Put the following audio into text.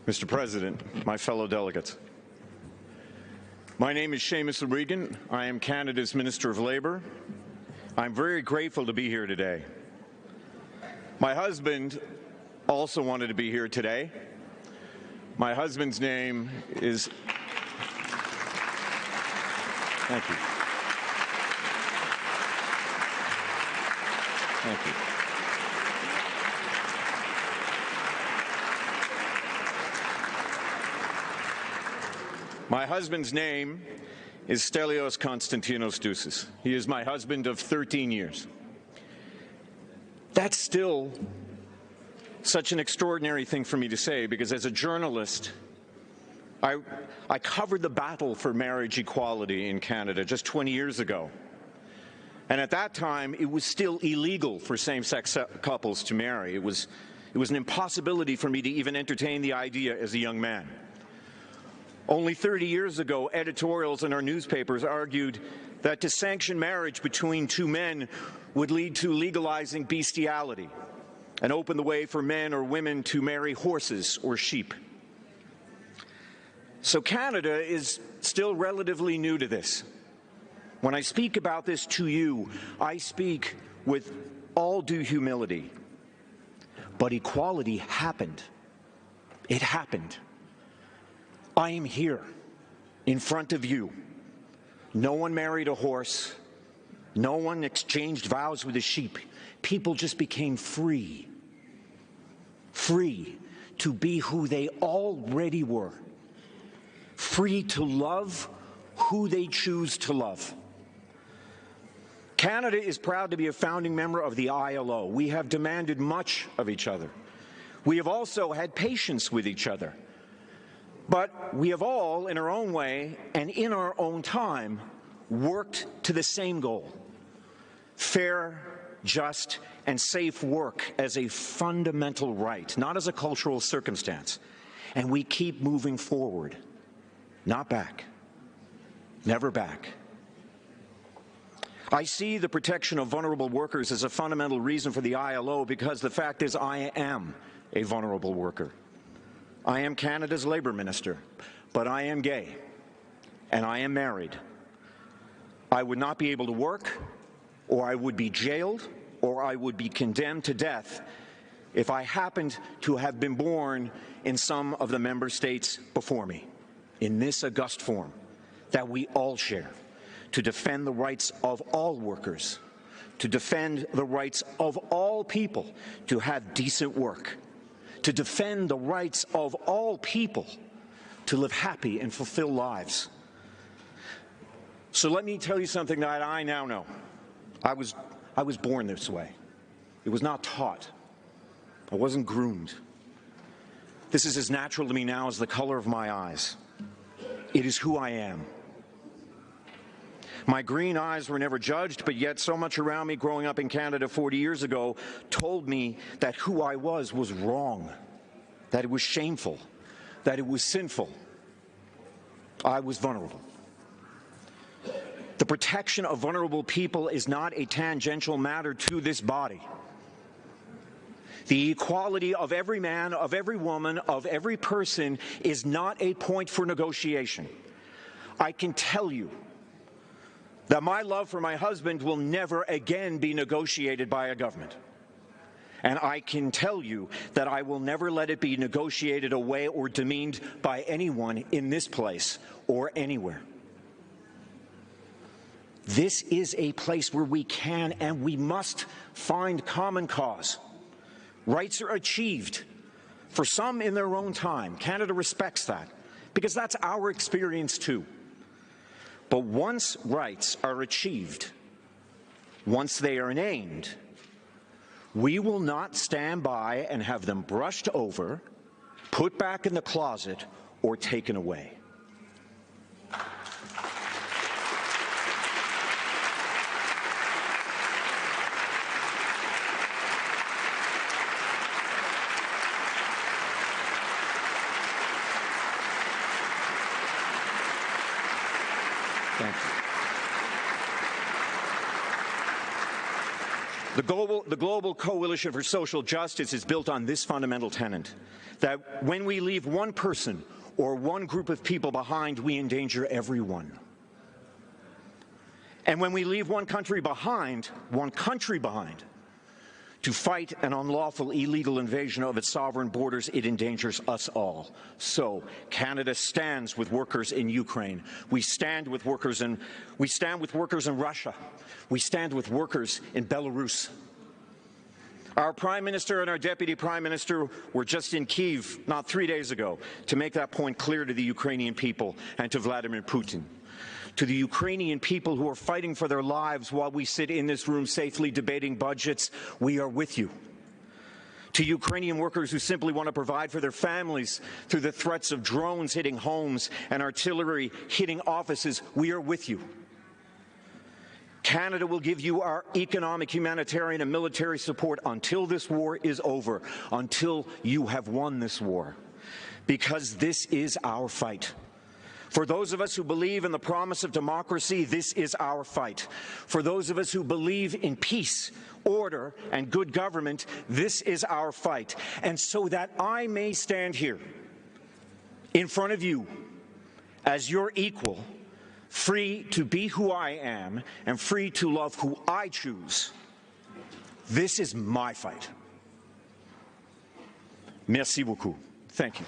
Mr. President, my fellow delegates. My name is Seamus O'Regan. I am Canada's Minister of Labour. I'm very grateful to be here today. My husband also wanted to be here today. My husband's name is... Thank you. Thank you. My husband's name is Stelios Konstantinos Dousis. He is my husband of 13 years. That's still such an extraordinary thing for me to say, because as a journalist, I covered the battle for marriage equality in Canada just 20 years ago. And at that time, it was still illegal for same-sex couples to marry. It was an impossibility for me to even entertain the idea as a young man. Only 30 years ago, editorials in our newspapers argued that to sanction marriage between two men would lead to legalizing bestiality and open the way for men or women to marry horses or sheep. So Canada is still relatively new to this. When I speak about this to you, I speak with all due humility. But equality happened. It happened. I am here, in front of you. No one married a horse. No one exchanged vows with a sheep. People just became free. Free to be who they already were. Free to love who they choose to love. Canada is proud to be a founding member of the ILO. We have demanded much of each other. We have also had patience with each other. But we have all, in our own way and in our own time, worked to the same goal: fair, just, and safe work as a fundamental right, not as a cultural circumstance. And we keep moving forward, not back, never back. I see the protection of vulnerable workers as a fundamental reason for the ILO, because the fact is I am a vulnerable worker. I am Canada's Labour Minister, but I am gay, and I am married. I would not be able to work, or I would be jailed, or I would be condemned to death if I happened to have been born in some of the member states before me, in this august forum that we all share, to defend the rights of all workers, to defend the rights of all people to have decent work, to defend the rights of all people to live happy and fulfilled lives. So let me tell you something that I now know. I was born this way. It was not taught. I wasn't groomed. This is as natural to me now as the color of my eyes. It is who I am. My green eyes were never judged, but yet so much around me growing up in Canada 40 years ago told me that who I was wrong, that it was shameful, that it was sinful. I was vulnerable. The protection of vulnerable people is not a tangential matter to this body. The equality of every man, of every woman, of every person is not a point for negotiation. I can tell you that my love for my husband will never again be negotiated by a government. And I can tell you that I will never let it be negotiated away or demeaned by anyone in this place or anywhere. This is a place where we can and we must find common cause. Rights are achieved, for some in their own time. Canada respects that, because that's our experience too. But once rights are achieved, once they are named, we will not stand by and have them brushed over, put back in the closet, or taken away. Thank you. The global coalition for social justice is built on this fundamental tenet, that when we leave one person or one group of people behind, we endanger everyone. And when we leave one country behind, to fight an unlawful illegal invasion of its sovereign borders, it endangers us all. So Canada stands with workers in Ukraine. We stand with workers in Russia. We stand with workers in Belarus. Our Prime Minister and our Deputy Prime Minister were just in Kyiv not 3 days ago to make that point clear to the Ukrainian people and to Vladimir Putin. To the Ukrainian people who are fighting for their lives while we sit in this room safely debating budgets, we are with you. To Ukrainian workers who simply want to provide for their families through the threats of drones hitting homes and artillery hitting offices, we are with you. Canada will give you our economic, humanitarian, and military support until this war is over, until you have won this war, because this is our fight. For those of us who believe in the promise of democracy, this is our fight. For those of us who believe in peace, order, and good government, this is our fight. And so that I may stand here in front of you as your equal, free to be who I am and free to love who I choose, this is my fight. Merci beaucoup. Thank you.